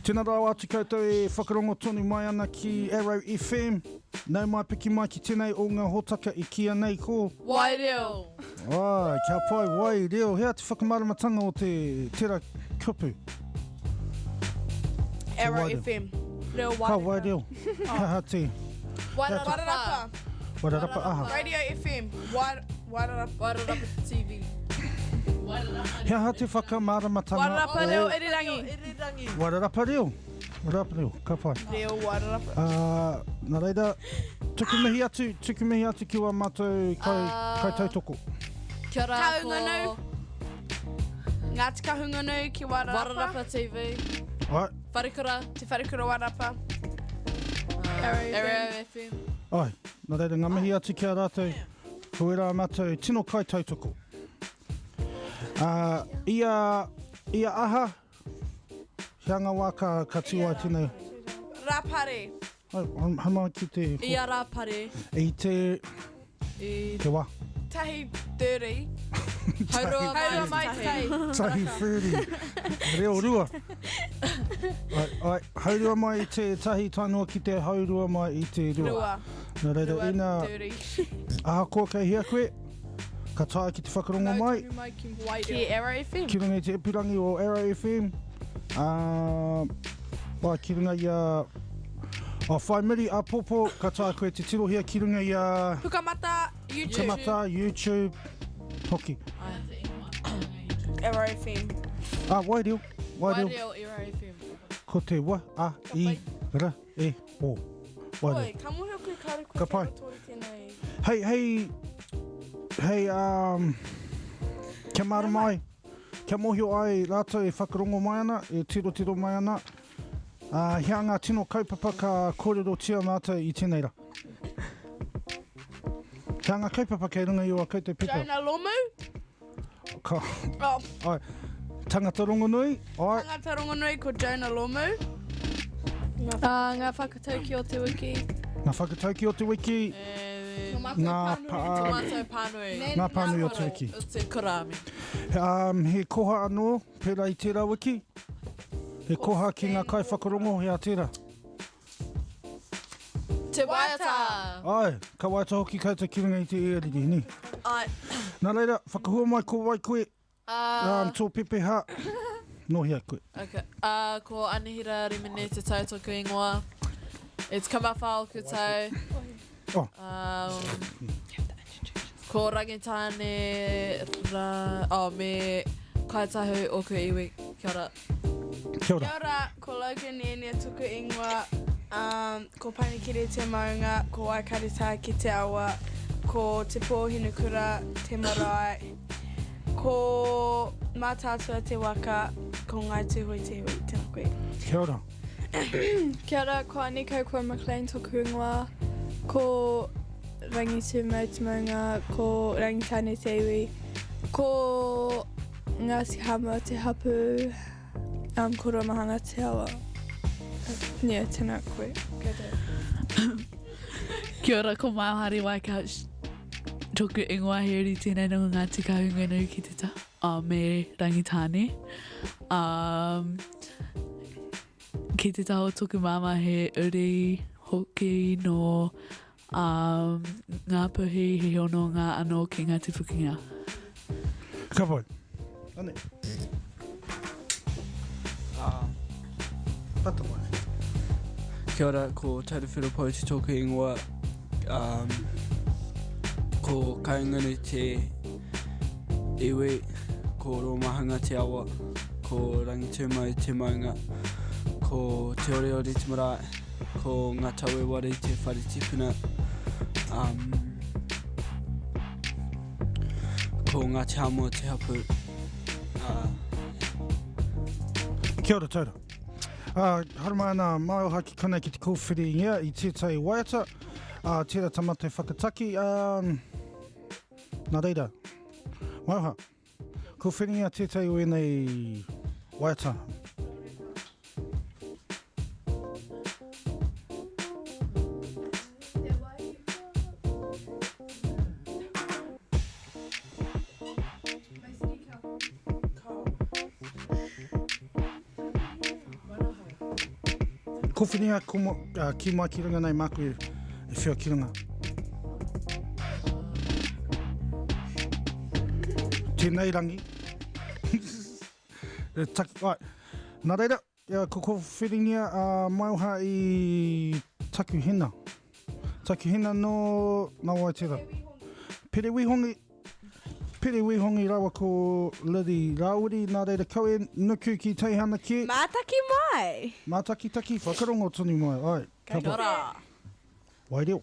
Tēnā rau atu koutou e whakarongo tonu mai ana ki Arrow FM. Nau mai piki mai ki tēnei o ngā hotaka I kia nei ko. Wai reo. Ai, kia pai wai reo. Hea te whakamaramatanga o te tera kupu. Arrow FM. Reo Ka wai reo. Ka te. Wairarapa. Wairarapa aha. Radio FM. Wairarapa TV. Hea ha te whakamaramatanga Wairarapa reo irirangi. Wairarapa reo. Wairarapa reo. Ka pai. Reo wairarapa. Nā reira, tuku mihi atu ki wa mātou kai tautoko. Kia ora ko... Kahunganu. Ngāti kahunganu ki Wairarapa. Wairarapa TV. Ai, Wharikura, te wharikura Wairarapa. Arrow FM. ai, nā reira, ngā mihi atu ki a rātou. Huera mātou tino kai tautoko. Ia aha, hianga wā ka tiwai tēnei. Rapare. Ai, hama ki te... Ia rā pare. I te... Te wā. Tahi duri. Haurua Haurua mai tahi. Tahi whiri. Reo rua. Ai, haurua mai I te tahi tainua ki te haurua mai I te rua. Rua. Nā reira, Rua ina... duri. Aha koa kei hea koe. Ka tae ki te whakarongo mai. Ki Arrow FM. Ki runga I te epirangi o Arrow FM. Wai, ki runga I a... whai miri a popo, ka tae koe te tirohia ki runga I a... Pukamata, YouTube. Tamata, YouTube, hoki. Arrow FM. Wai reo, wai reo. Waireo Arrow FM. Ko te wa, a, I, ra, e, o. Wai Oi, reo. ka muhi o koe kāre koe Ka pai. whakatori tēnei. Hei, kia mara mai. Kia mohio ai rātou e whakarongo mai ana, e tiro mai ana. Hea ngā tino kaupapa ka kōrero tia mātou I tēnei ra. Hea ngā kaupapa kei runga I o a koutou pipa. Jonah Lomu. Ka, Oh, ai, tangata rongonui, ai, tangata rongonui ko Jonah Lomu. Ngā whakatauki o te wiki. ngā whakatauki o te wiki, ngā Tomato pānui. ngā pānui o te wiki. O te korami. He koha anō, pērā I tērā wiki. He koha ki ngā kai whakarongo, hea tērā. Te waiata. Ai, ka waita hoki koutou ki runga I te eariri, ni. Ai. Nā reira, whakahua mai ko wai koe, tō pepe ha. No hea koe. Okay. Ko Anihira Rimene te tautoko ingoa. It's kamawhao ku tau. Oh. Ko Rangitāne me kaitahu o ku iwi. Kia ora. Kia ora. Kia ora, ko Logan Enia tuku ingoa. Ko Panikiri te maunga, ko Aikarita ki te awa, ko te pōhinukura, te marae, ko mātātua te waka, ko ngai tūhoi te hui, tēnā koe. Kia ora. Kia ora, ko Aniko, ko McLean toku ingoa, ko Rangitu mai te maunga, ko Rangitāne te iwi, ko Ngāti Hama te hapu, ko Ramahanga te awa. Nia, tēnā koe. Kia ora, ko Māohari Waikouch. Toku ingoa heri tēnei nunga Ngāti Kahunganu ki te ta. Me Rangitāne. Ki te taho toku māma he uri hoki no ngā puhi he ono ngā anō ki ngā tipukinga. Ka pai. Ane. Pata mai. Kia ora, ko Taurewhiro Pou te toku ingoa. Ko Kaunganu te iwi, ko Romahanga te awa, ko Rangitu mai te maunga, ko Te Oreore te marae, ko Ngā Taue Wari te whare tipuna, ko Ngā Te Hamo te hapu. Kia ora taura. Haramai ana Māoha ki konei ki te kōwhiri ngia I tētai waiata. Tērā tamate whakataki. Nā reira, Māoha, kōwhiri ngia tētai o enei waiata. Ko whinia ki mai ki runga nei maku e whio ki runga. Tēnei rangi. Nā reira, ko whiringia mai oha I takuhina. Takuhina no nā Waitera. Piriwihongi rawa ko Liri Rauri, nā reira koe nuku ki teihana ki. Mātaki mai. Mātaki, whakarongo tonu mai. Ai, Kia ora. Wai reo.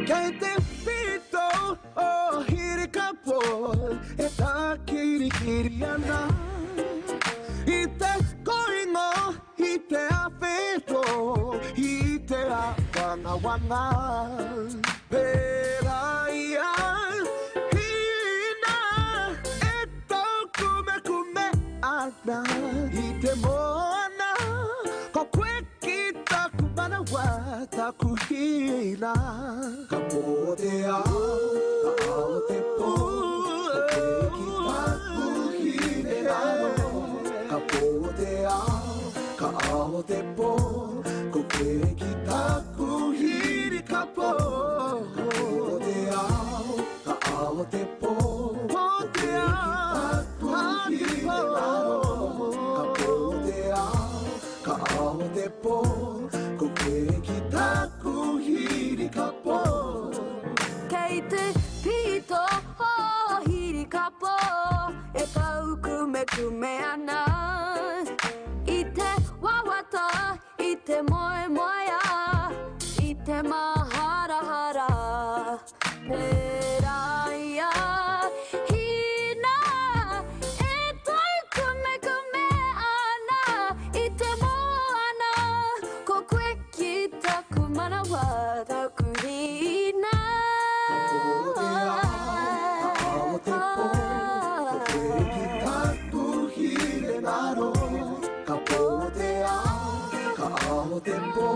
Kei te whito o hiri kapo e tā kirikiri ana I te koingo, I te awhito, I te awangawanga Pera ia, hina e tau kume ana I te moana, ko koe ki taku manawa, taku hina Ka po te ao, ka ao te po, ko ki taku hine ao Ka po te ao, ka ao te po, ko ke ki taku hiri ka po Ka po te ao, ka ao te po, po te ao, hiri ka po te ao, ka ao te po, ko ke ki taku hiri ka po Kei te pito o hiri kapo e kau kume ana I te wawata, I te moea, I te mahara Pera ia, hina e tau kume ana I te moana, ko koe ki taku manawa, taku hina Ka po te ao, ka ao te po,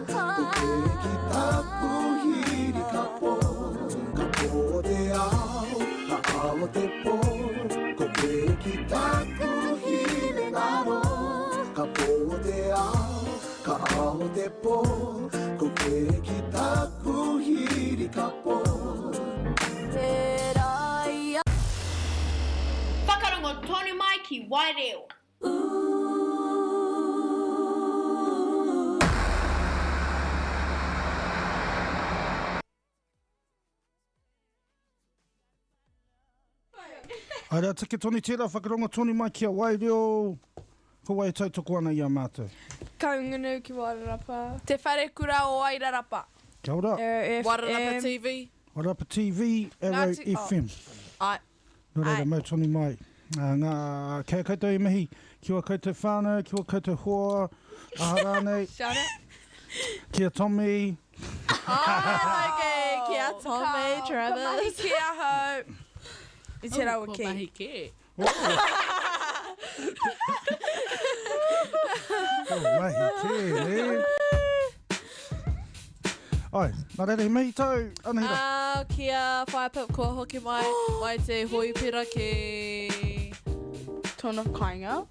ko ke ki taku hiri ka po Ka po te ao, ka ao te po, ko ke ki taku hiri ngaro Ka po te ao, ka ao te po, ko ke ki taku hiri ka po Pera ia Whakarongo tonu mai ki Waireo. Aira take toni tērā, whakarongo tonu mai ki a Waireo. Ko wai tautoko ana I a mātou. Kaungunu ki Wairarapa. Te whare kura o Wairarapa. Kia ora. Wairarapa TV. Wairarapa TV, Arrow Ngāti- FM. Ai. Nō reira, Ai. mau tonu mai. Ngā kei koutou I mihi, kia koutou whānau, kia koutou hoa, aharane, Shout out. kia Tommy, Okay, kia Tommy, Ka Travis. mahi ki a hau. I te rawa Ko ki. mahi ke. oh, mahi ke, ne? Ai, nā reira, he mihi tau, anahira. Kia whaipip kua hoki mai, mai te hoipira ke Tōna kainga.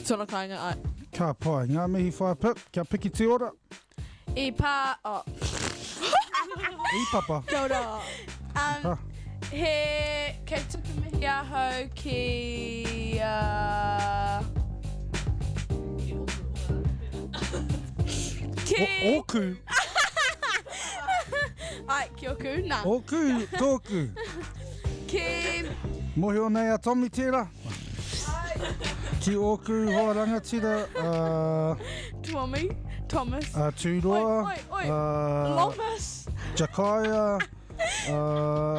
tōna kāinga ai. Ka pai, ngā mihi whaipip, kia piki te ora, I pā... Oh. I papa. Kia ora. Ha. He... Kei tuku mihi a hau ki... Ki... Oku, Ai, ki oku, nā. oku, tōku. Ki... Mohi o nei a Tommy tērā. Ki oku hoa rangatira, Tommy. Thomas. Tūroa, Oi, oi, oi. uh, Lomas. Jakaya,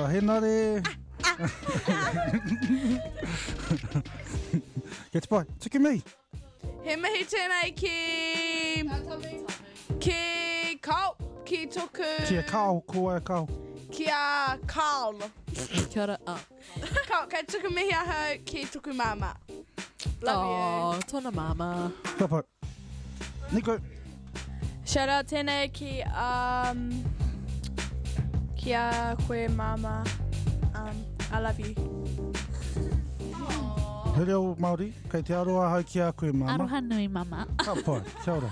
Henare. Kia te pai, tuku mi. He mihi tēnei ki... Ki... Kau. Ki toku... Kia kao, ko e kao. Kia Carl. Kia ora. Kau, kei tuku mihi a hau ki tuku mama. Love Oh, tōna mama. Kia pai. Nico, Shout out tēnei ki Kia koe mama. I love you. He reo Māori, kei te aroha hau ki a koe mama. Aroha nui mama. Ka pai, kia ora,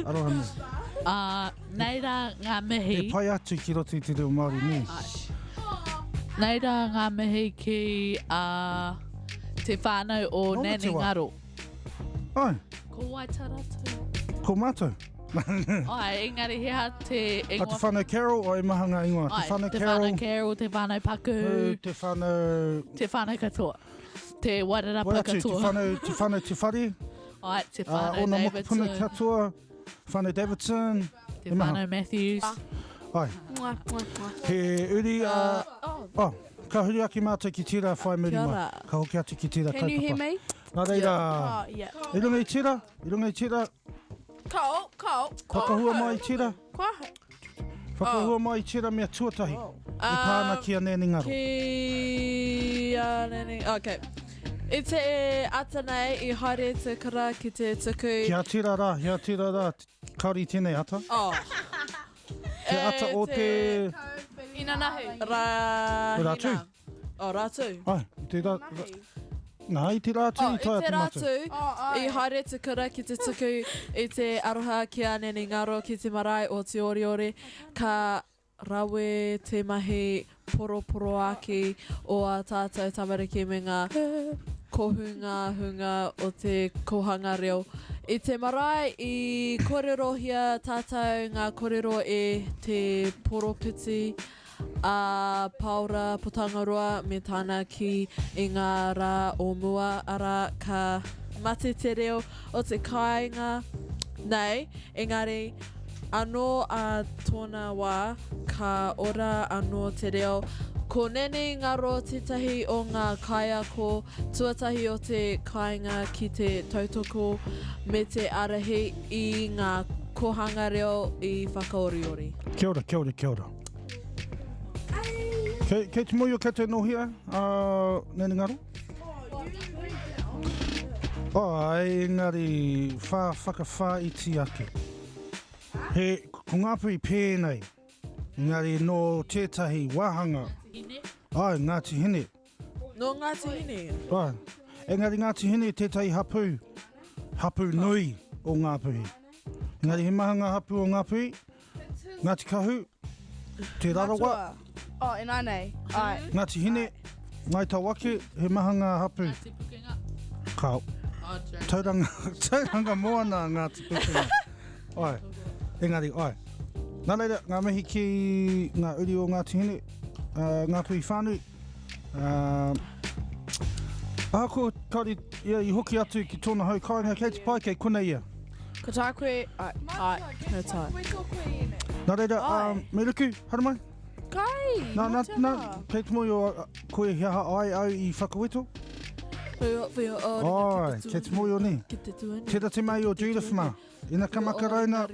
aroha nui. Nei rā ngā mihi. E pai atu ki roto i te reo Māori ni. Nei rā ngā mihi ki te whānau o Nō Nene te wā. Ngaro. Ai, Ko Waitaratu. ko mātou. Ai, engari hea te A te whānau Carol o e mahanga ingoa. Ai, Te whānau te Carol, whānau Carol, te whānau Paku, te whānau... te whānau katoa. Te Wairarapa Waiatu, te katoa. whānau Te Whare, Ai, te whānau ona mokupuna Davidson, katoa, whānau Davidson, te e maha. whānau Matthews. Ai, Mwah, mwah, mwah. he uri oh, ka huri aki mātou ki tira whai muri Kia mai. ora. Ka hoki atu ki tira Can you hear kaupapa. me? Nā reira, Oh, yeah. i runga i tira, Cole. whakahua mai i tira, Kwahe. whakahua mai i tira mea tuatahi. I pāna ki a Nene Ngaro. Okay. I te ata nei, I haere te kara ki te tuku. Kia tira rā, kauri tēnei ata. Oh. Te ata o te... Ina nahu. Rātu. Oh, rātu. Ai, i te rā... Nā, i te rātu, Oh, i tai I te atu mātou. rātu, I haere te kura ki te tuku, I te aroha ki a Nene Ngaro ki te marae o te oriore, ka rawe te mahi poroporo aki o a tātou tamariki me ngā kohunga o te kohanga reo. I te marae, I kōrerohia tātou ngā kōrero e te poropiti, a Paura Potangaroa me tāna ki I ngā rā o mua ara ka mate te reo o te kāinga. Nei, engari, anō a tōna wā ka ora anō te reo. Ko Nene Ngaro tētahi o ngā kaia ko tuatahi o te kāinga ki te tautoko me te arahi I ngā kohanga reo I whakaoriori. Kia ora. Kei te moio kei te nohia, Nene Ngaro? Engari, whakawhā I ti ake. Ko ngāpui pēnei, engari no tētahi wahanga. Ai, Ngāti Hine. No Ngāti Hine? Ai, engari Ngāti Hine tētahi hapu nui o Ngāpuhi. Engari he mahanga hapu o Ngāpuhi, Ngāti Kahu, te Rarawa, Oh, ina nei. Ai. Ngāti Hine, Ngai Tawake, he mahanga hapu. Kau. Tauranga moana Ngāti Pukenga. Ai, engari, ai. Nā reira, ngā mihi ki ngā uri o Ngāti Hine, Ngāpuhi whānui. Ko kauri, ia I hoki atu ki tōna hau kāinga, kei te pai kei kuna ia. Ko tā koe, ai, no tai. Nā reira, me ruku, haramai? Kai, Nā, kei te moi o koe hiaha ai au I whakaweto? Ai, kei te moi o ni. Tera te mai o Judith mā. Ina ka makarauna,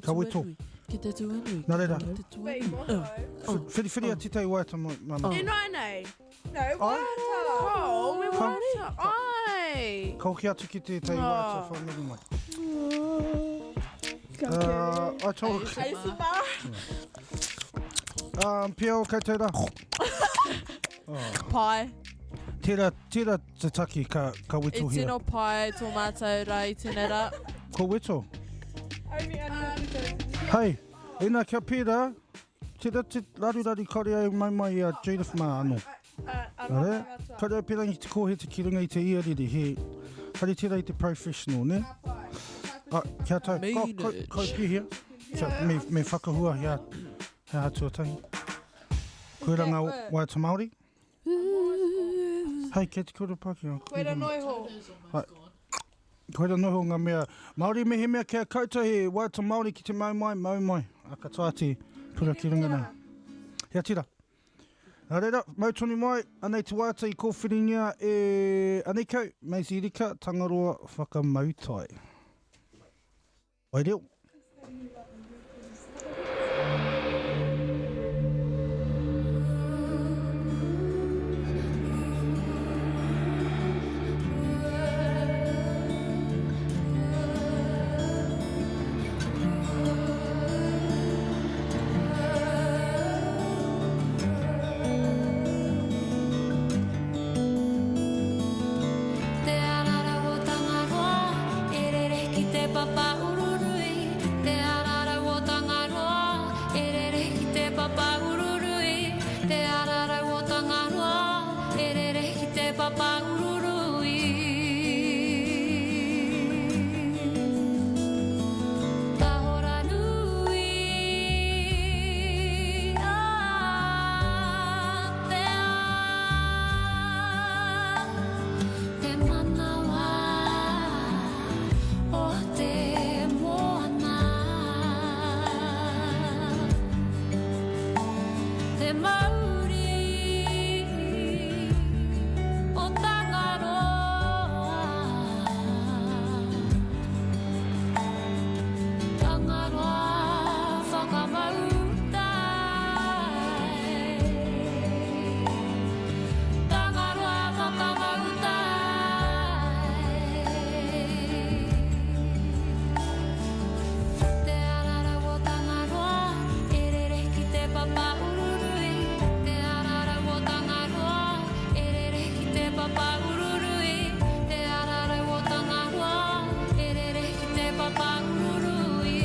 ka weto. Nā reira. Whiri a titei waita mana. ina nei. No, Ai? Oh, me wata. Ai. Ka hoki atu ki te tei waita whaneri mai. Ai tō. Ai, si ba. Pia o kei teira. Pai. Tera te taki ka I weto hia. tino pai tō mātou rā I tēnera. Ko weto. Hei, ina kia pira. Tera te rari kore au mai a Judith mā anō. Nare, kore au pira I te kōhete ki runga I te iariri he. Kare tera I te professional, ne? Kia tau. Ko pi hia. Me whakahua hia. Hea tuatahi. Koiranga Waiata Māori. Hei, kei te kura Pākehā. Koera noi ho. Koera noho ngā mea. Māori me he mea kia koutou he Waiata Māori ki te mau mai. Aka tāti pura ki runga nei. Hea tira. Nā reira, mautoni mai, anei te waiata I kōwhiringia e Anikau, Maisie Rika, Tangaroa Whakamautai. Wai reo. papa ururui, te arara o tangaroa, e rere ki te papa ururui, te arara o tangaroa, e rere ki te papa ururui. Tahora nui, te manawa o te moana, te mauri o Tangaroa, Tangaroa whakamautai, Tangaroa whakamautai. Te arara o Tangaroa, e rere ki te papa ururui, te arara o Tangaroa, e rere ki te papa ururui, te arara o Tangaroa, e rere ki te papa ururui.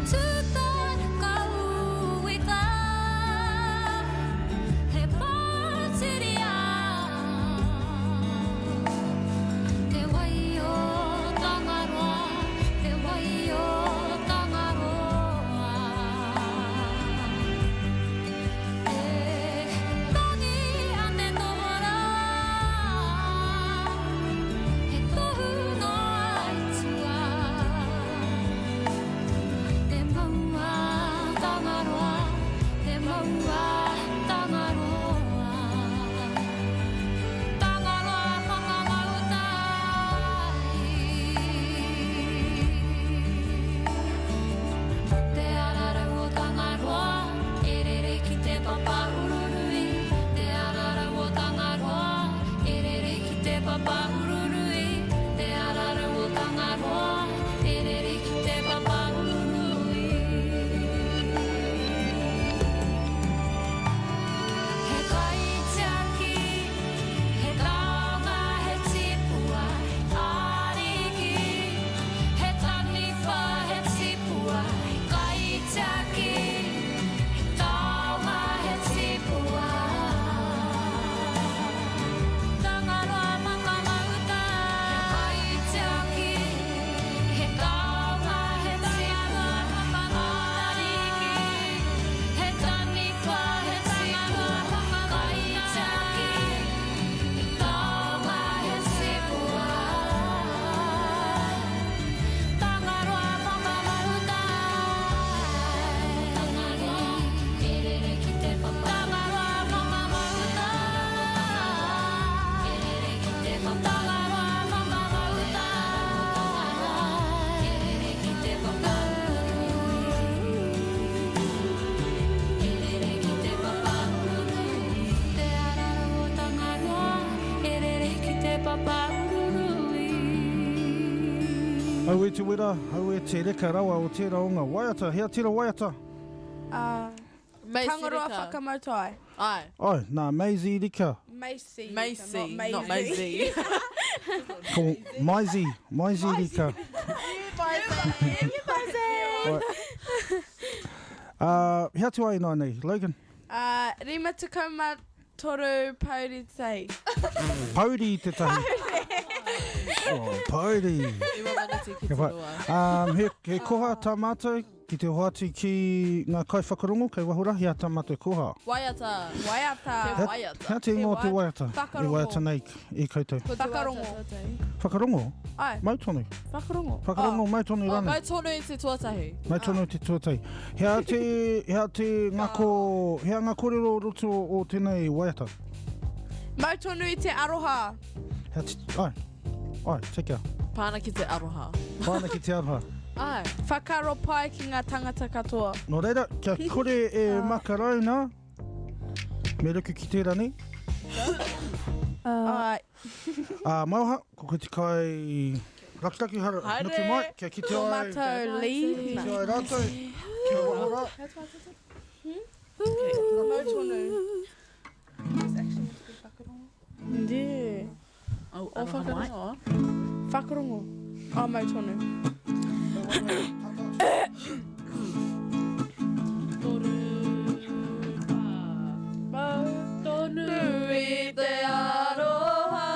Tutan kauika, he pātiria, te wai o Tangaroa, te wai o Tangaroa. E tangi ane tora, he tohu no aitua, te maua Tangaroa, te maua Tangaroa. Tangaroa whakamautai, te arara o Tangaroa, e rere ki te papa ururui, te arara o Tangaroa, e rere ki te papa ururui, te arara o Tangaroa, e rere ki te papa ururui. He kaitiaki, he taonga, he tipua, ariki, he taniwha, he tipua, kaitiaki, he taonga, he tipua. Tangaroa whakamautai, he kaitiaki, he taonga, he tipua, ariki, he taniwha, he tipua, kaitiaki, taonga, he tipua. Tangaroa whakamautai, e rere ki te papa. Tangaroa whakamautai, e rere ki te papa. Tangaroa whakamautai, e rere ki te papa. E rere ki te papa. Te arara o Tangaroa, e rere ki te papa ururui. Au e te wera, au e te reka rawa o te raonga. Waiata, hea tira waiata. Tangaroa whakamautai. Ai. Oi, nā Maisie Rika. Macy. Macy, not Maisie. Ko Maisie Rika. Hea tu ai nā nei, Logan. Rima tukama toru pauri tei. Pauri te tahi. Oh, pauri. Iwa manati ki te roa. He koha tā mātou ki te hoatu ki ngā kai whakarongo, kei wahura, hea tā mātou koha. Waiata. Waiata. Te waiata. Hea te ingoa te waiata. Whakarongo. E waiata nei i koutou. Whakarongo. Whakarongo? Ai. Mautonu. Whakarongo. Whakarongo, mautonu Oh, rana. mai tonu i te tuatahi. Mai tono te tuatai. Hea te ngako, hea ngā kōrero roto o tēnei waiata. Mau tonu i te aroha. Hea te, ai, te kia. Pāna ki te aroha. Pāna ki te aroha. Ai. Whakaro pai ki ngā tangata katoa. No reira, kia kore e makarauna, me ruku ki tērā nei. Ai. Mauha, ko koe te kai rakitaki hara, Haere. nuki mai, kia ki te Ko ai, mātou li. ki te ai rātou, kia wahara. Mau tonu. Yeah. O O whakarongo? Whakarongo. O mai tonu. Tonu i te aroha,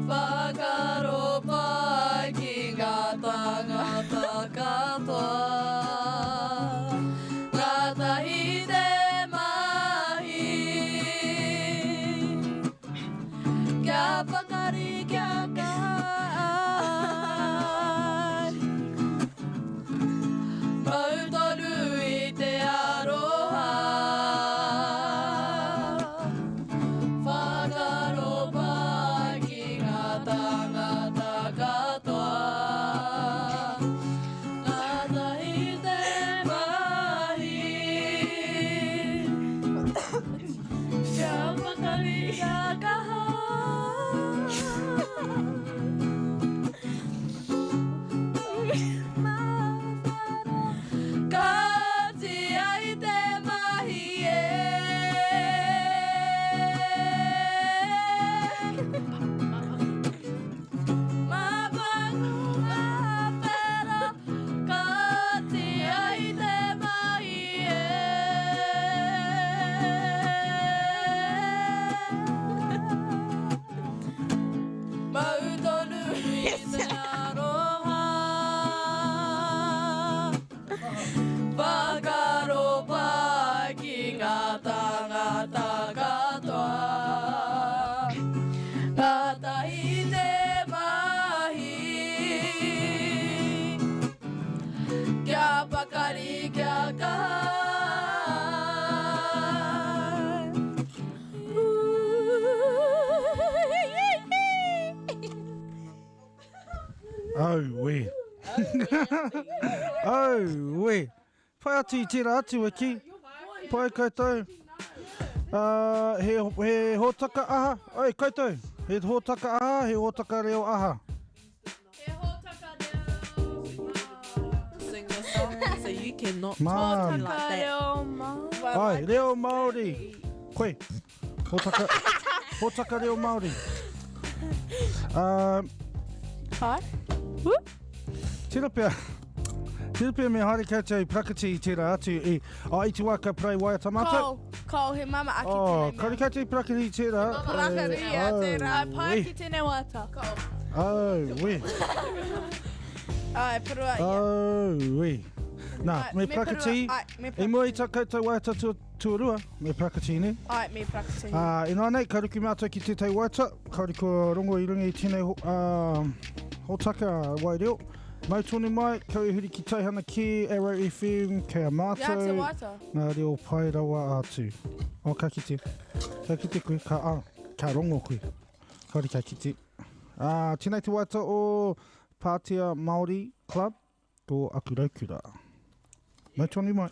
whakaropa ki ngā tangata katoa, ngātahi te mahi, kia whakari kia kai, mautonu i te aroha, whakaropa ki ngā tangata katoa, ngātahi te mahi, kia whakari kia kaha. Kati ai te mahi e Mapangu mawhero Kati ai te mahi e Mautonu i te aroha Whakaropa ki ngā tangata katoa, ngātahi te mahi, kia pakari kia kai. Au we. Au we. Whai atu i tērā atu e ki. Pai koutou. He hōtaka aha. Oi, koutou. He hōtaka aha, he hōtaka reo aha. Sing the song so you cannot Man. talk like that. Ai, reo Māori. Koe. Hōtaka reo Māori. Hai? Tira pia me haere koutou i prakati i tērā atu i te waka prei wai tamata. Ko he mama aki Oh, tēnei kari koutou i prakati i tērā. Prakati i a tērā. Pai ki tēnei wata. Oh, we. Ai, purua ia. Oh, we. Nā, me prakati. Me E mua i tā koutou waiata tuarua, me prakati ne. Ai, me prakati. I nā nei, karuki mātou ki tētai waiata. Kauri ko rongo i runga i tēnei hōtaka wai reo. Mau tōne mai, kaui huri ki Taihana ki, Arrow FM, kia Ia te mātou. wata. Ngā reo pai rawa atu. O, ka kite. Ka kite koe, ka rongo koe. Kauri ka kite. Tēnei te waiata o Pātea Māori Club, ko Akuraukura. Mau tōne mai.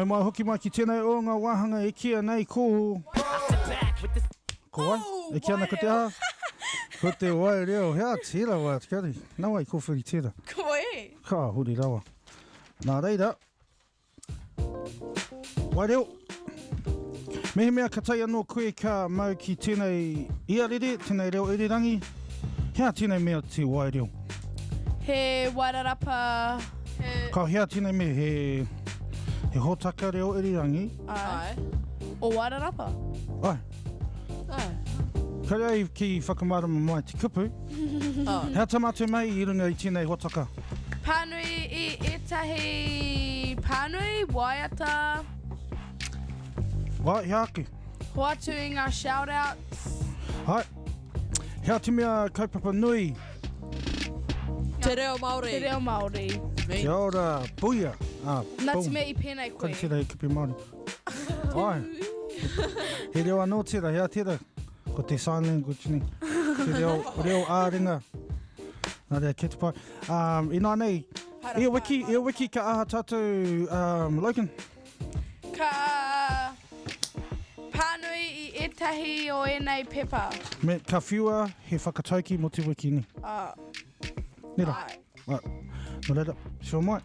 Nau mai hoki mai ki tēnei o ngā wāhanga e kia nei ko... Ko wai? E kia ana ko te aha? Ko te wai reo. Hea tira wai atikari. Nā wai ko whiri tira. Ko e. Ka huri rawa. Nā reira. Wai reo. Mehe mea ka tai anō koe ka mau ki tēnei iarere, tēnei reo irirangi. Hea tēnei mea te wai reo. He wairarapa. Ka hea tēnei mea he hōtaka reo irirangi. Ai. O wairarapa. Ai. Kare ai ki whakamārama mai te kupu. Hea tamate mai I runga I tēnei hōtaka. Pānui I etahi pānui, waiata. Wai, hea ake. Hoatu I ngā shout-outs. Hai. Hea te mea kaupapa nui. Te reo Māori. Te reo Māori. Kia ora, buia. Nā te mea I pēnei koe. Kore tira I kupi Māori. Ai. He reo anō tira, hea tira. Ko te sign language ni. Te reo āringa. Nā rea ke te pai. I nā nei, ia wiki ka aha tātou Logan. Ka pānui I etahi o enei pepa. Me ka whiua he whakatauki mo te wiki ni. Nera. Ai. No reira, shio mai.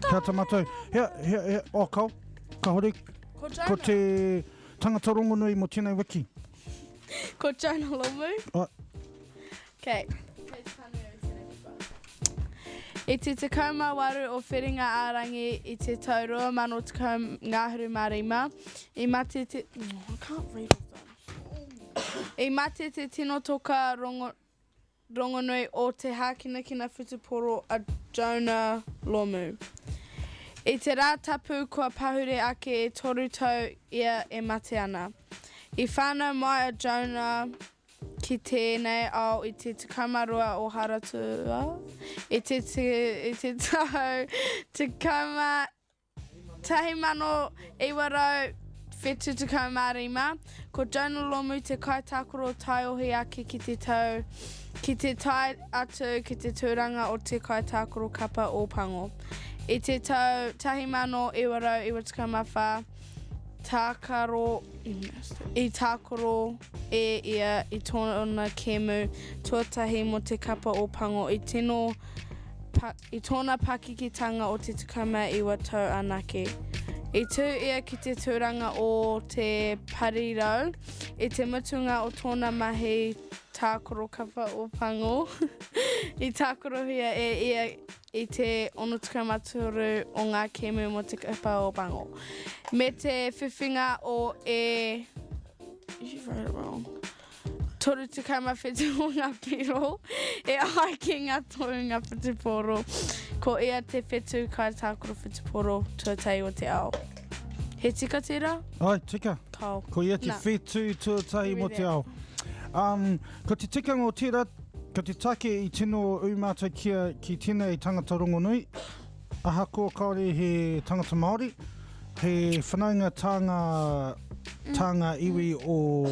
Kia tamatou. Hea, kau. Ka hori. Ko Jonah. Ko te tangata rongonui mo tēnei wiki. Ko Jonah Lomu. Ai. Okay. I te tekoma waru o Whiringa Ārangi I te tau 2000 ngāhuru marima. I mate te... I can't read all that. I mate te tino toka rongonui o te hākinakina whutuporo a Jonah Lomu. I te rā tapu kua pahure ake e toru tau ia e mate ana. I whānau mai a Jonah ki tēnei au I te tikamarua o Haratua. I te tau tikama tahi mano iwarau whetu tikama rima. Ko Jonah Lomu te kaitākoro taiohi ake ki te tau, ki te tai atu ki te tūranga o te kaitākoro kapa o Pango. I te tau tahi mano iwarau iwa tikamawha, tākaro, I tākoro e ia I tōna kemu tuatahi mo te kapa o Pango I tōna pakikitanga o te tikama iwa tau anake. I tū ia ki te tūranga o te parirau, I te mutunga o tōna mahi tākoro kapa o Pango. I tākoro hia e ia I te onotukamaturu o ngā kemu mo te kapa o Pango. Me te whiwhinga o e... You wrote it wrong. Toru tikama whetu o ngā piro. E ai ki ngā tohunga whetuporo. Ko ia te whetu kai tākoro whetuporo tuatai o te ao. He tika tira? Ai, tika. Kau. Ko ia te whetu tuatai mo te ao. Ko te tikanga o tira, ko te take I tino umata kia ki tēnei tangata rongonui. Aha ko kaore he tangata Māori. He whanaunga tānga iwi o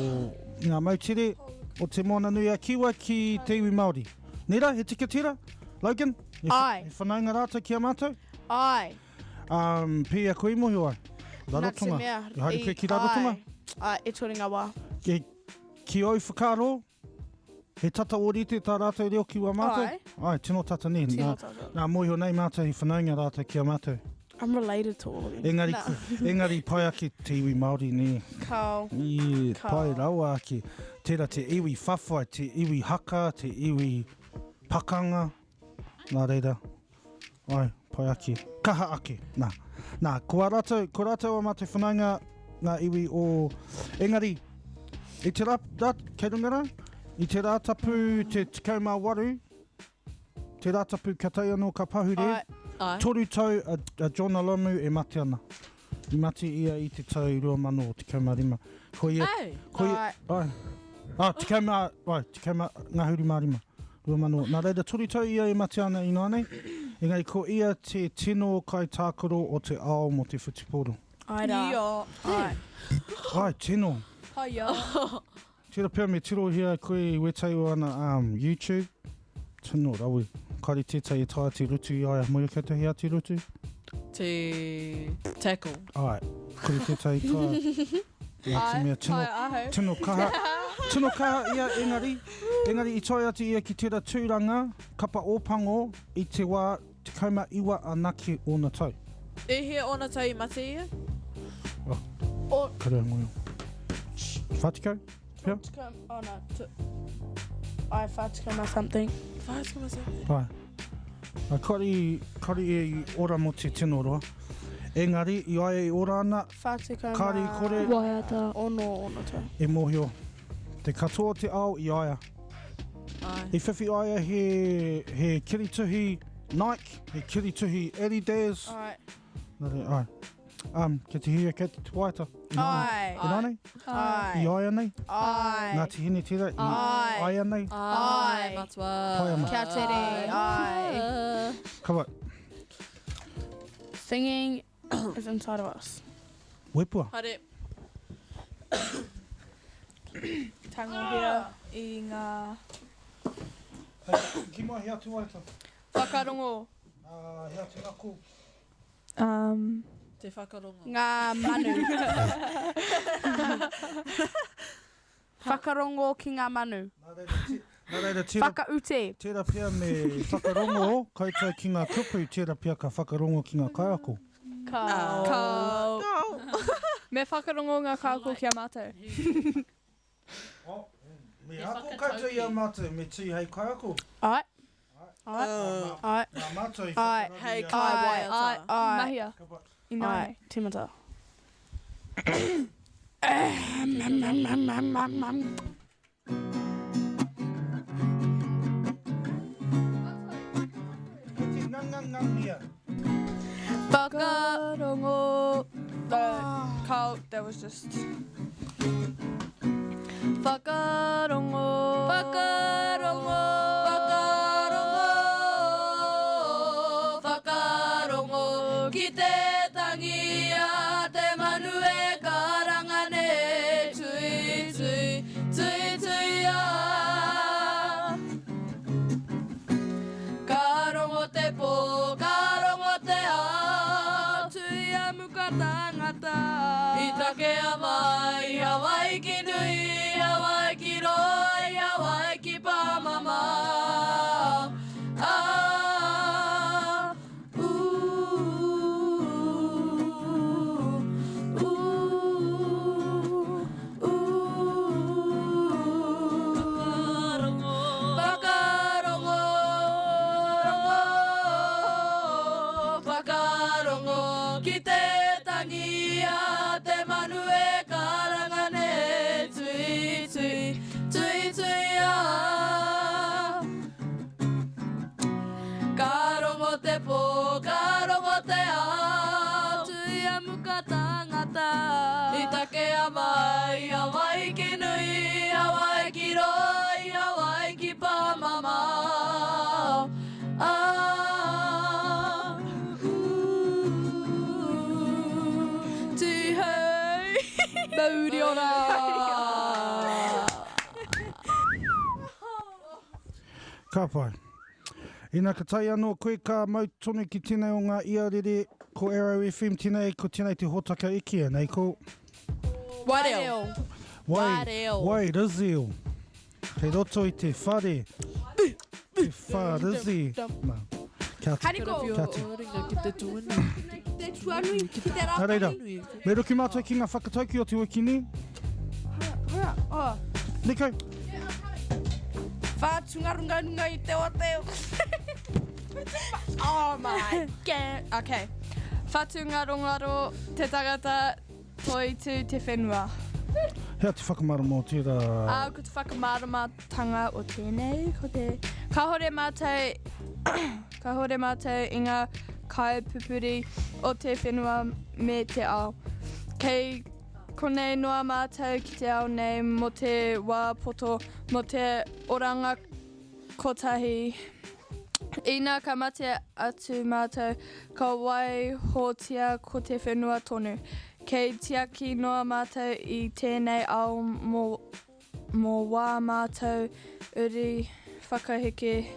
ngā mautere o te moana nui a kiwa ki te iwi Māori. Nera, he tika tira? Logan? Ai. He whanaunga rāta ki a mātou? Ai. Pia koe mohi ai? Rarotonga? Haere koe ki Rarotonga? Ai, e toringa wā. Ki au whakaro? He tata o rite tā rātou reo ki wā mātou? Ai, tino tata ne. Nā mohi o nei mātou he whanaunga rāta ki a mātou. I'm related to all of them. Engari pai ake te iwi Māori ne. Kau. Pai rawa ake. Tērā te iwi whawhai, te iwi haka, te iwi pakanga. Nā reira. Ai, pai ake. Kaha ake. Nā, ko rātou a mātou whanaunga ngā iwi o... Engari, I te rā, kei rungara, I te rātapu te tikauma waru, te rātapu ka tai anō ka pahure, toru tau a Jonah Lomu e mate ana. I mate ia I te tau 2015. Ko ia... tikauma ngahuri marima. 2015. Nā reira toru tau ia e mate ana I nānei. Engari ko ia te tino kai tākoro o te ao mo te whutuporo. Ai rā. Ai, tino. Haia. Tira pia me tiro hia koe wetai o ana YouTube. Tino rawi. Kari tētai e taia te rutu I aia. Moia kei te hea te rutu? Te tackle. Ai. Kuri tētai taia. Ia te mea tino kaha. Tino kaha ia engari. Engari I toi atu ia ki tērā tūranga, kapa ōpango I te wā te kauma iwa anake ona tau. E he ona tau I mate ia? Kare ngoio. Whatikau? Pia? Oh no. I whatikama something. Whatikama something. Pai. Kari e ora mo te tino roa. Engari, I aia e ora ana, Whatikama. kari kore Waiata. Ono tau. e mōhio. Te katoa te ao I aia. Ai. I whiwhi aia he kirituhi Nike, he kirituhi Adidas. Ai. Nare, ai. Ke te hia kei te tuaita. Ai. I nānei? Ai. I aia nei? Ai. Ngā te hine tira? Ai. I aia nei? Ai. Ai. Matua. Pai ama. Kia tere. Ai. Kawa, Singing is inside of us. wepua. Hare. Tangohia I ngā Ki mai hea tuaita. whakarongo. Hea te ngako. Te whakarongo. Ngā manu. Whakarongo ki ngā manu. Nā reira tira. Whakaute. Tērā pia me whakarongo, kaitai ki ngā kupu, tērā pia ka whakarongo ki ngā kaiako. Kau. Me whakarongo ngā kāko kia mātou. Me ako kaitai ia mātou, me tī hei kaiako. Ai. Ai. Ai. Ngā mātou I Ai. whakarongo Hei ia. kai Ai. waiata. Ai. Mahia. Kawa. I nā. Ai. Timata. Ko te ngangangangia. Whakarongo. Carl, that was just... Whakarongo. Whakarongo. Whakarongo. Whakarongo. Ki te tangi a te manu e karangane. Tui, tui, tui, tui a. Karongo te pō, karongo te a. Tui a muka tangata. I take a mai, Hawaii ki nui, Hawaii ki roi, Hawaii ki pāmama. Whakarongo, ki te tangi a te manu e karangane. Tui, tui, tui, tui a. Karongo te pō, karongo te a. Tui a muka tangata. I take a mai, Hawaii ki nui, Hawaii ki roi, Hawaii ki pāmama. Mauri ora! Ka pai. Ina ka tai anō koe ka mau tonu ki tēnei o ngā iarere ko Arrow FM tēnei, ko tēnei te hotaka ikia, nei ko... Waireo. Waireo. Wai rizio. Kei roto I te whare. Te wharizi. Nā. Kia te. Hariko. Kia te. Ringa ki te tuanu. Te tuanui ki te Nā reira, me roki mātou ki ngā whakatauki o te wikini. Oh. Nico, Whātungarungarunga I te o teo. Oh my god. Okay. Whatungarongaro te tagata toi tu te whenua. hea te whakamaro mō tērā... Ko te whakamaramatanga o tēnei, ko te kahore mātou, kahore mātou I ngā kaipupuri o te whenua me te ao. Kei konei noa mātou ki te ao nei mo te wā poto, mo te oranga kotahi. Ina ka mate atu mātou, ka wai hōtia ko te whenua tonu. Kei tiaki noa mātou I tēnei ao mo wā mātou uri whakaheke.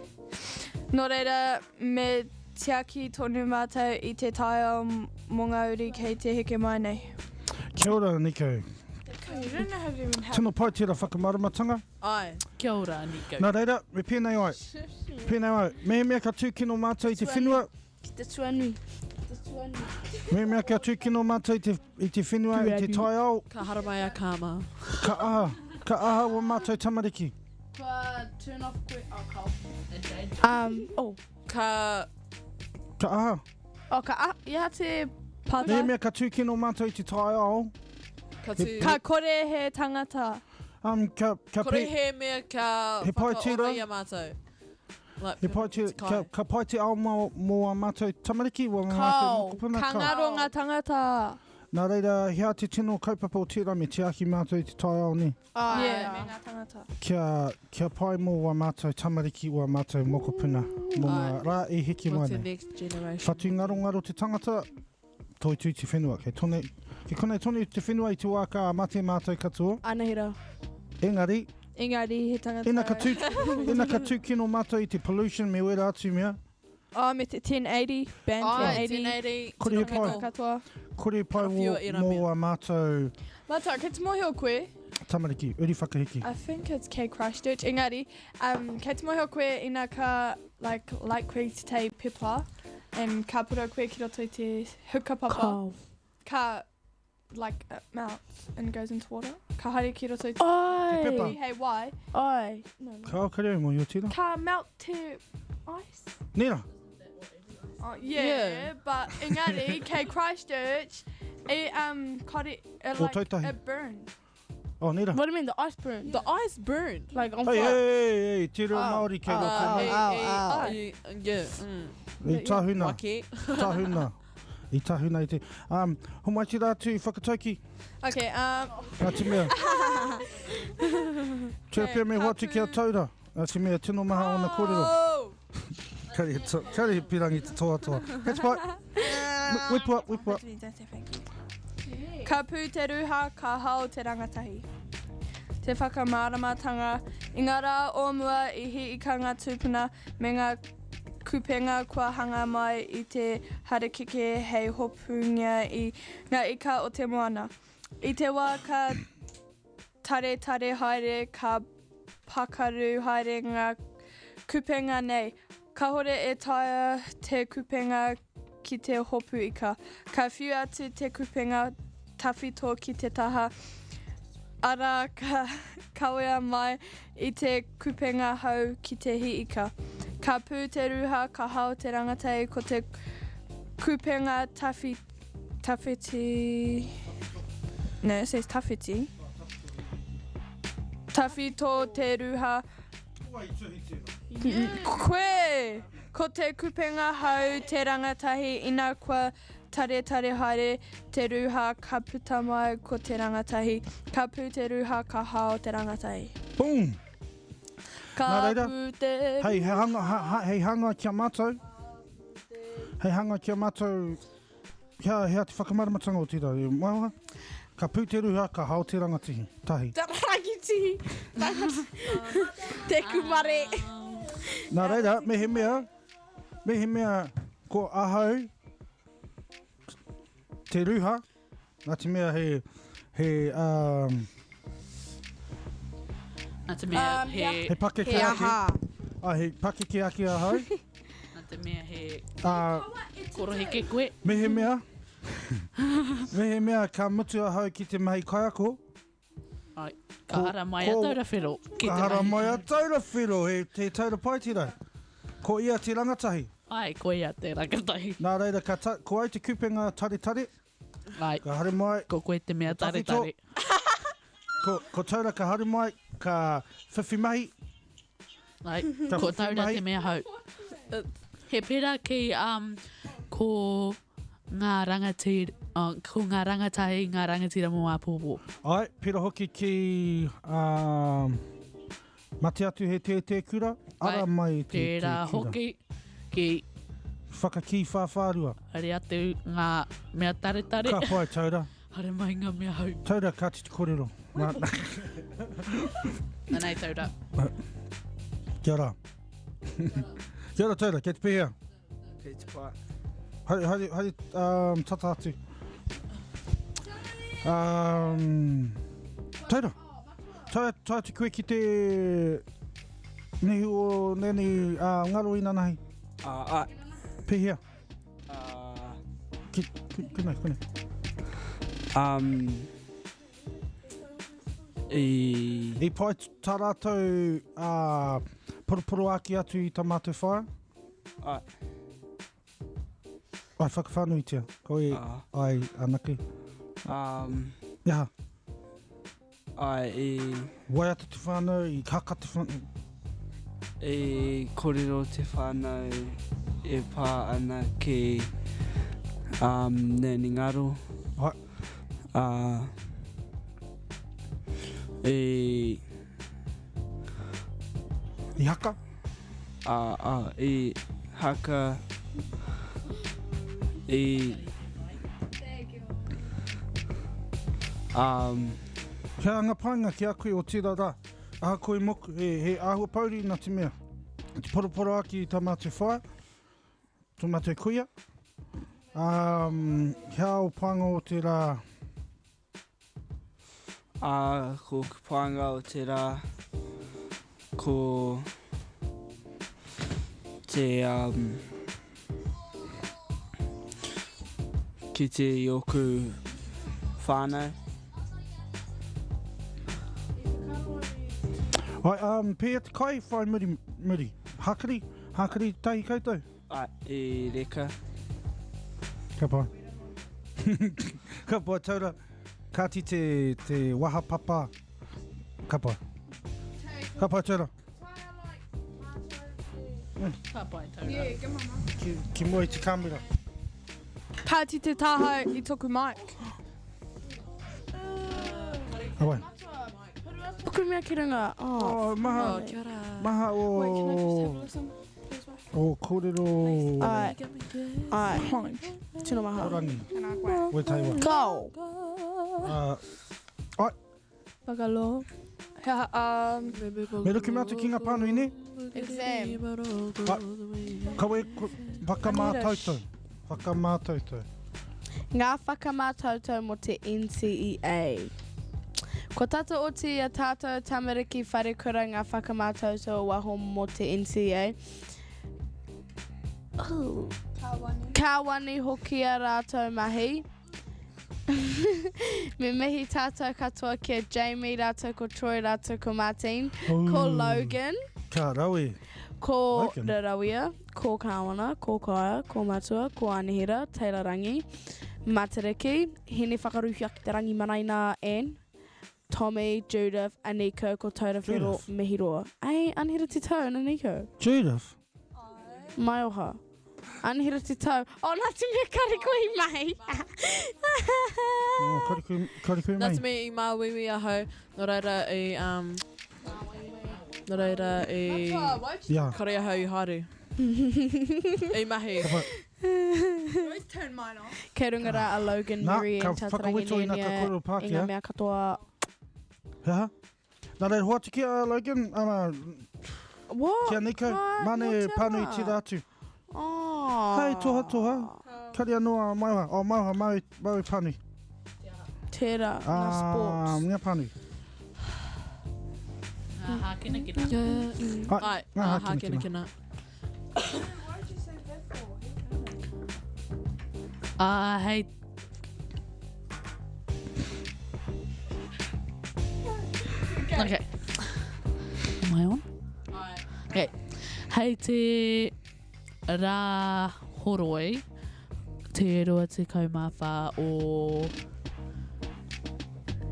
Nō reira, me tiaki tonu mātou I te tai o Mongauri kei te heke mai nei. Kia ora, Nico. You don't know how to even have Tino pai tira whakamaramatanga. Ai. Kia ora, Nico. Nā reira, me pēnei ai. Pēnei ai. Me mea ka tūkino mātou I te whenua. Ki te tuanui. Te tuanui. Me mea ka tūkino mātou I te whenua, I te tai ao. Ka haramai a kāma. Ka aha. Ka aha o mātou tamariki. Ka turn off quick. Oh, Carl. Ka... Ka aha. Ia te Me pata. mea ka tūkino mātou I te tai ao. Ka tu... Ka kore he tangata. Ka Kore pe... he mea ka He pai tira. whakaora I a mātou. Like, He pai te, ka pai te ao mō a mātou tamariki wa mātou Kau, mokopuna ka kau. ngaro ngā tangata. Nā reira, hea te tino kaupapa o tira me te aki mātou I te tai ao ni. Yeah, me ngā tangata. Kia pai mō wa mātou tamariki wa mātou mokopuna. Mō ngā rā E hiki mai what's the nei. next generation? Whatu ngaro te tangata, toi tui te whenua. Kei konei tonu te whenua I te waka a mate mātou katoa. Anahira. Engari, Engari he tangata. ina ka tūkino mātou I te pollution me wera atu mea. Me te 1080, band Ai, 1080. 1080. Kore Tino pai. meko. Katoa. Kore pai Awhio ira mea. mō a mātou Mata, kei te mohi o koe. tamariki, uri whakahiki. I think it's K Christchurch. Engari, kei te mohi o koe ina ka, like koe te te pepa. And ka pura koe ki roto I te hukapapa. Kau. Ka, like, it melts and goes into water. Ka haere ki roto I te... Te pepa. Hey, why? Ai. No, no. Ka au kare au mō i o tira. Ka melt to ice. Nera, Oh, yeah, but engari, K Christchurch, it kore, it O like, Tautahi. it burned. oh nera. What do you mean, the ice burned? The ice burned. Like on Hei, fire? hei, te reo Māori kei roto. Yeah. I tahuna, Wake. tahuna. I tahuna I te. Homaiti rātu I whakatauki. Okay, Nā te mea. Tia pia me watu ki a taura. Nā te mea tino maha o na kōrero. Oh! Kari he pirangi te toa toa. Catch pai. Whip up, whip up. Ka pū te ruha, ka hao te rangatahi. Te whakamāramatanga, I ngā rā o mua I he I ka ngā tūpuna me ngā kupenga kua hanga mai I te harakeke hei hopungia I ngā ika o te moana. I te wā ka tare haere, ka pakaru haere ngā kupenga nei. Ka hore e taia te kupenga ki te hopu ika. Ka whiu atu te kupenga tawhito ki te taha. Ara ka kawea mai I te kupenga hau ki te hi ika. Ka pū te ruha, ka hao te rangatei ko te kupenga tawhiti... No, it says tawhiti. Tawhito te ruha. Koe! Ko te kupenga hau te rangatahi ina kua tare haere te ruha ka puta mai ko te rangatahi. Ka pū te ruha ka hao te rangatahi. Boom! Ka Nā reira. pū te... Hei hanga kia mātou. Hei hanga kia mātou. Hea te whakamaramatanga o tira. Mauha. Ka pū te ruha, ka hao te rangatihi. Tahi. Rangitihi. Te kumare. Nā reira, me he mea ko ahau te ruha. Nā te mea he Nā te mea he... pake He ke aki. aha. He pake ke aki ahau. Nā te mea he... Uh, Koroheke koe. me he mea. Me he mea ka mutu ahau ki te mahi kaiako. Ai, ka hara mai a ko- taura whiro. Ki Ka te hara mahi. mai a taura whiro, he te taura pai tira. Ko ia te rangatahi. Ai, koe a te rakatahi. Nā reira, ko ai te kupenga tare. Ai, Ka hare mai, ko koe te mea tare Tawhito. tare. ko taura ka hare mai, ka whiwhi mahi. Ai, Ka ko whiwhi taura mahi. te mea hau. He pera ki ko ngā rangatira, ko ngā rangatahi, ngā rangatira mo a pōpō. Ai, pera hoki ki mate atu he te kura. Ara Ai, mai te Pera kura. hoki ki Whakaki whawharua. are atu ngā mea tare tare. Ka pai taura. Hare mai ngā mea hau. Taura ka te kōrero. Nā nei taura. Kia ora. Kia ora Taylor, kei te pihea. Kei te pā. Hai, tata atu. Taylor, tai te koe ki te nehi o neni ngaro ina nahi. Ai. Pihea. Uh, Kune. I pai tā rātou poroporo aki atu i tā mātou whaia. Ai. Ai, whakawhanuitia. Koe ai anaki. Ia. Ai, Wai atu te whānau, i kaka te whānau. Kōrero te whānau e pā ana ki neni ngaro. Ai. I haka? I haka. Kia anga painga ki a koe o tira rā. Aha koe moku, he āhua pauri nā te mea. Te poroporo aki i tā mātou whaia. Tō mātou kuia. Kia o pānga o te rā. Ko kupanga o te rā. Ko te ki te ioku whānau. Ai, pēa te kai, whai muri. Hakari, tahi koutou. Ai, e reka. Ka pai. Ka pai, taura. Kāti te waha papa. Ka pai. Ka pai, taura. Ka pai tau. Ki mua i te kamera. Pāti te taha I toku mic. Awai. Puku mea ki runga. Oh, maha. Kia ora. Maha o... Wait, can I just have a listen? O kōrero... Ai. Tino maha. Orangi. Wai taiwa. Go. Ai. Whakalo. Me ruki mea te kinga pānui ne? Exam. Kawe whakamātautau. Whakamātautau. Ngā whakamātautau mo te NCEA. Ko tata o te a tātou tamariki wharekura ngā whakamātautau waho mo te NCEA. Kāwani hoki a rātou mahi. Me mihi tātou katoa kia Jamie, rātou ko Troy, rātou ko Martin, ko Logan, Ka rawe. ko Logan. Rarawia, ko Kāwana, ko Kaia, ko Matua, ko Anihira, Taylor Rangi, Matariki, hene whakaruhi aki te rangi manaina Anne, Tommy, Judith, Aniko, ko Taurawhero, Judith. Mihiroa. Ai, Anihira te tau, Aniko. Judith. Mai oha. Anihira te tau. O, nā te mea karikui mai. Oh, karikui mai. Nā te me I mā wiwi ahau, nō reira nō reira Yeah. kare ahau I haru. I mahi. Always turn mine off. Kei runga rā a Logan, Mary, ka and Tatarangi whakawito I nā ka koro Nenia, Pākehā. i ngā mea katoa. Hea? Nā rei hoa tiki a Logan, What? kia Nico, mane pānui tira atu. Oh. Hei, toha. Kari anō mauha. O, mauha, maui pānui. Tērā, ngā sports. Ngā pānui. Ngā hākina kina. Ai, ngā hākina kina. Hei. Okay. Am I on? Okay. Hei te rā horoi, te rua te kaumawha o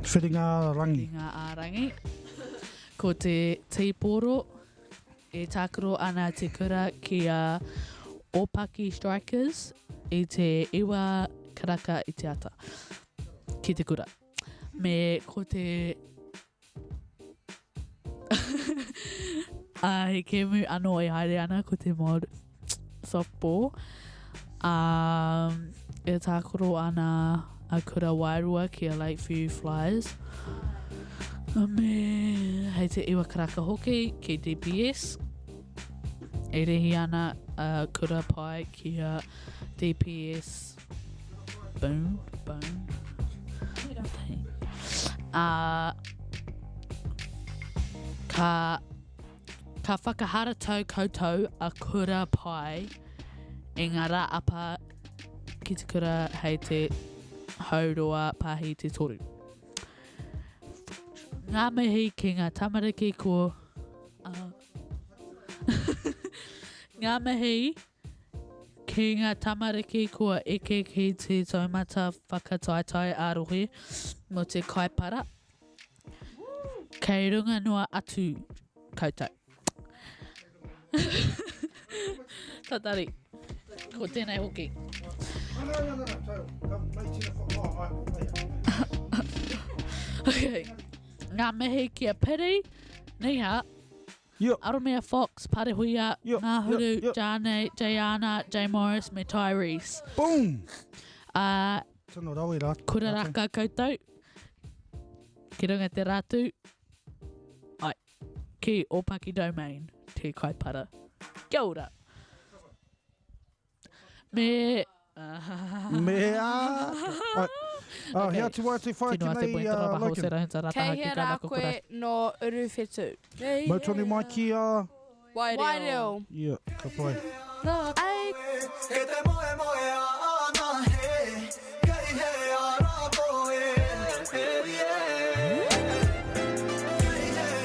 Whiringa rangi. Ngā Ārangi. Ko te tīporo e tākaro ana te kura ki a Opaki Strikers I te iwa karaka I te ata ki te kura. Me ko te he kemu anō I haere ana ko te mod softball. E tākaro ana a kura wairua ki a Lakeview Flyers. Me hei te iwa karaka hoki ki DPS. e rehi ana kura pai ki a DPS Boom. Ka whakahara tau koutou a kura pai i ngā rā apa ki te kura hei te hauroa pahi te toru. Ngā mihi ki ngā tamariki ko ngā mihi ki ngā tamariki kua eke ki te taumata whakataetai arohi mo te kaipara. Kei runga noa atu koutou. Tatari, ko tēnei hoki. Okay. Ngā mihi kia piri, niha, Aromea Fox, Parehuia, Ngāhuru, Jane, Jayana, Jay Morris, me Tyrese. Boom! Kura raka koutou. Ki runga te rātu. Ai, ki Opaki Domain, te kaipara. Kia ora. Me... Hea te wai te whai ki nei Logan. Kei he rā koe no uruwhetu. Mau tonu mai ki a... Waireo. Yeah, ka pai. Ai, He te moe moe ana he, kei he ara koe, kei he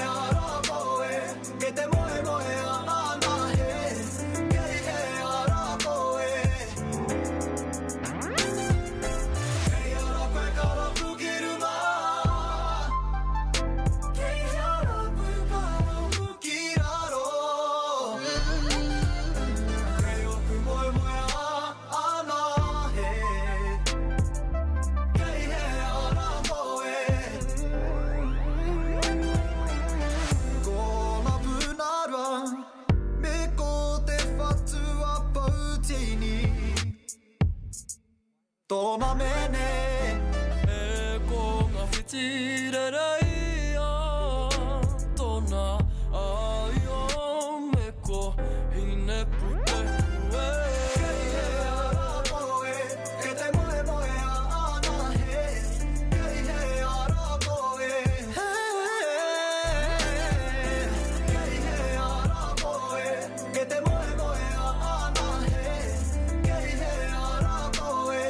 ara koe, he te moe moe ana he, kei he ara koe. Kei ara koe kara pukiruma, kei ara koe kara pukiraro. Kei oku moe moe ana he, kei he ara koe. Kona punara, me ko te whatua pautini. Tōna mene, e ko ngā whitirerei a, tōna ai o me ko hine puke hue. Kei he ara koe, ke te moe moe ana he, kei he ara koe. Kei he ara koe, ke te moe moe ana he, kei he ara koe.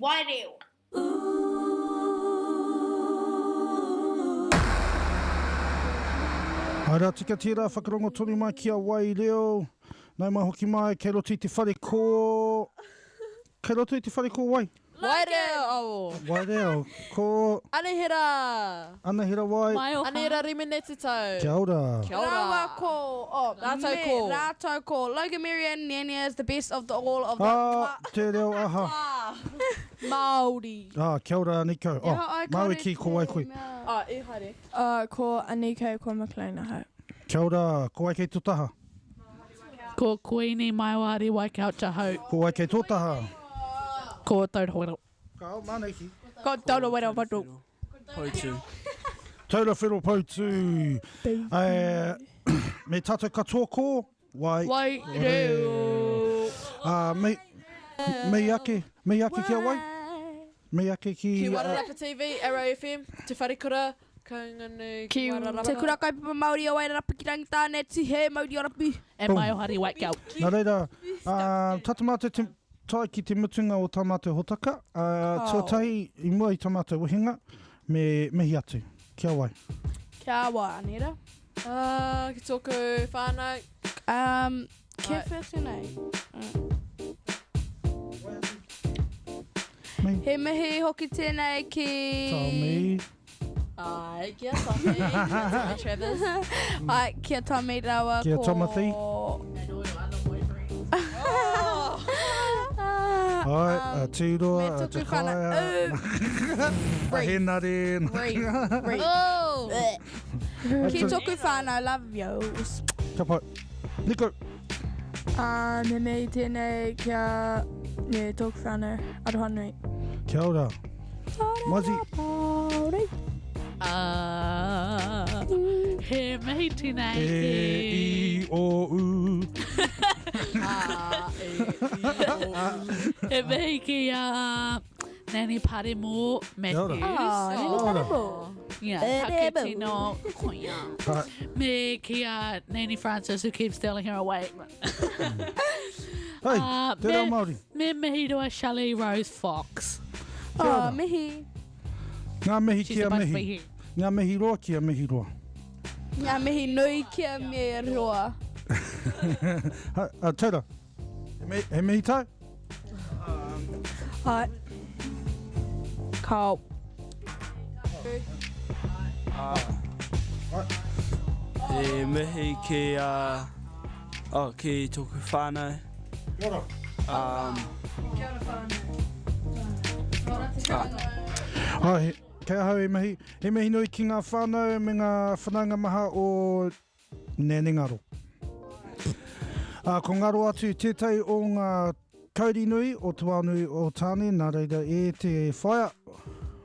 waireo. Aira tika tira whakarongo tonu mai kia wai reo. Nau mai hoki mai, kei roto i te whare ko... Kei roto i te whare ko wai. Waireo! Wai reo, ko... Anahira! Anahira wai. Mai o Anahira rimene te tau. Kia ora. Kia ora. Rawa ko. Oh, Rātou ko. Rātou ko. Logan Marian Nania is the best of the all of the... Ah, te reo aha. Māori. Ah, kia ora Aniko. Ia, Oh, ai, maui kore ki ko wai koe. Ah, e haere. Ko Aniko, ko McLean ahau. Kia ora, ko wai kei tutaha. Ko Koini mai o Hari Waikau Tahau. Ko wai kei tutaha. Ko Taurahoro. Ka o mana iki. Ko Tauro Wera Watu. Poutu. Taura whiro poutu. Me tātou katoa ko. Wai. Wai reo. Me ake kia wai. Me ake ki... Ki Wararapa TV, Arrow FM, Te Wharekura, Kaunganu, Ki Wararapa. Te kura kaipapa Māori o Wairarapa ki rangitāne, ti he Māori o rapi. And mai o Hari Waikau. Nā reira, tata mātou te tai ki te mutunga o tā mātou hotaka. Tuatahi I mua I tā mātou uhinga, me mihi atu. Kia wai. Kia wā, Anira. Ki tōku whānau. Kia Right. whānau. Me. He mihi hoki tēnei ki... Tāmi. Ai, kia Tommy. Kia Travis. Ai, kia Tommy rawa Kia ko... Timothy. Ai, tūroa, me tuku whānau. a henaren. Oh! Ki tōku whānau, love yous. Ka pai. Niko. Me mei tēnei kia ne tōku whānau, Arohanui. Kia ora. Mazi. He mehi tina E, I, O, U. He mehi ki Nani Paremo Kia ora. Matthews. Yeah, Paremo. Hakatino Koya. Ka- Me ki Nani Francis who keeps stealing her away. Hei, te reo Māori. Me mehi roa Shelley Rose Fox. Kia ora. Mihi. Ngā mihi She's kia supposed to be mihi. here. Ngā mihi roa kia mihi roa. Ngā mihi nui kia me roa. Teira. He mihi tai? Ai. Kau. E mihi ki... ki tōku whānau. Ai, kei ahau e mihi. He mihi nui ki ngā whānau me ngā whananga maha o Nene Ngaro. Ko ngaro atu tētai o ngā kauri nui o te wānui o tāne, nā reira e te whaia.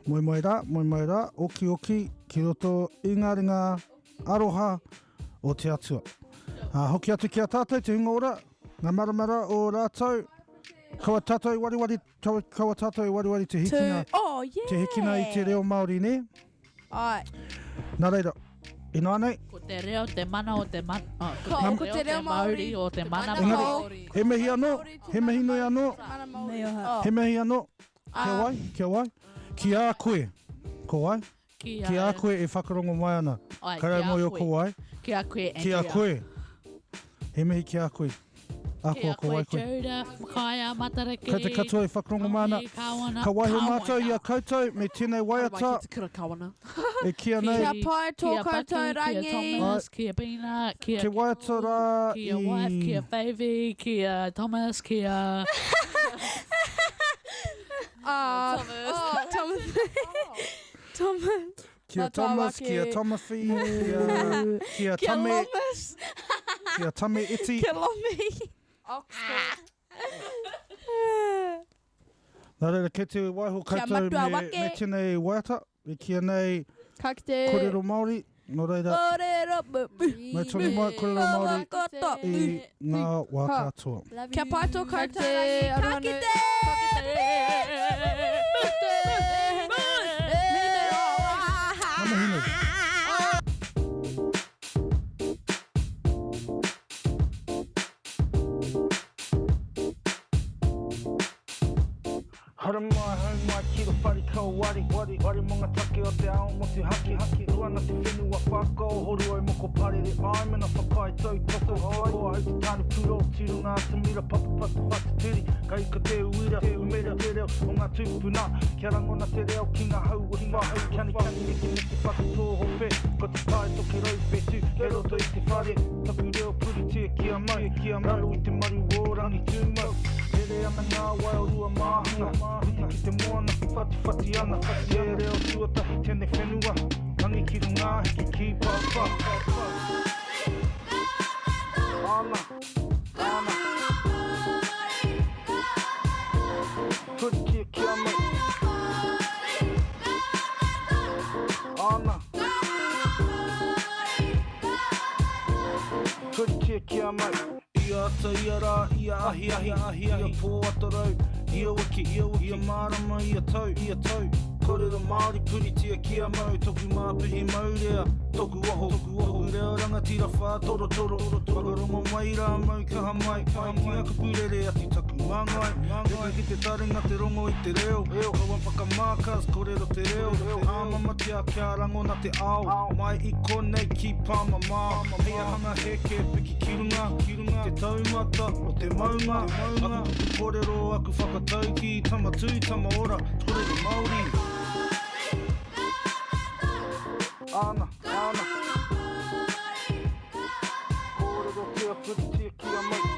Moi mai rā, oki oki, ki roto I ngā ringa aroha o te atua. Hoki atu ki a tātou, te hunga ora, ngā maramara o rātou. Kaua tātou wariwari, kaua tātou wariwari te hikina. Oh, yeah. Te hikina I te reo Māori, ne? Ai. Nā reira, inoa nei, Ko te reo, te mana o te mana. Ko te reo Māori. o te mana. Mana Māori. he mihi anō, he mihi nui anō, Mei o ha. he mihi anō. Kia wai. Ki a koe, ko wai. Ki a koe e whakarongo mai ana. Ai, Karai ki a moi o koe. ko wai. Ki a koe. Ki a koe. He mihi ki a koe. A Ki koe a ko wai koe. Juda, Makaia, Matariki. Kei te katoa e whakarongo mai ana. Kawana. Ka waiho mātou I a koutou me tēnei waiata. Te kura kawana. E kia nei, Kia pai tō koutou rangi. Kia Thomas, kia Bina, kia ke waiata rā Kia wife, kia Favy, kia Thomas, kia... Thomas. Thomas. Kia Ngā Thomas, tāwake. kia Tomafi, kia Kia Tame, Lomas. kia Tame Iti. Kia Lomi. Oxford. Nā reira, kei te waiho Kia koutou matua me wake. tēnei waiata. E kia nei Ka kite. kōrero Māori. Nō reira, Kōrero bubu. mai tonu mai kōrero Māori Koto. I ngā wā katoa. Kia pai tō koutou rangi. Ka kite. Nama hinu. Hara Ora mai hau mai ki ro whari kau wari Wari mo ngā take o te ao mo te haki Ruana te whenua whakao Horu ai moko parere ai Mena whakai tau toko hai Ko hau te tāne puro Tiru ngā te mira papapatu whakatiri Kai ka te uira Umera te reo o ngā tūpuna Kia rangona te reo ki ngā hau o whahau Kani niki whakatō hope Ko te tai toki rau whetu Ke roto i te whare Tapu reo puri tia kia mai Raro i te maru o rangi tūmau Ere ana ngā wai o rua māhanga Uti ki te moana ki whati ana E reo tuatahi tēnei whenua Rangi ki runga hiki ki papa Ana Kuri kia kia mai Ana Kuri kia kia mai Ia ata, ia rā, ia ahi Ia pō atarau, ia wiki Ia marama, ia tau Korera Māori puri tia kia mau Toku māpihi maurea, toku oho Toku reo rangatira whā toro Whakarongo mai rā mau kaha mai Ki aku purere ati taku māngai Reka ki te taringa te rongo i te reo Kawan whakamākas, korero te reo Āmama tia kia rangona te ao Mai i konei ki pāma mā Hei ahanga heke piki kirunga Te taumata o te maunga Aku korero aku whakatau ki Tama tui, tama ora, korero Māori Ana Korero kia puri tia kia mai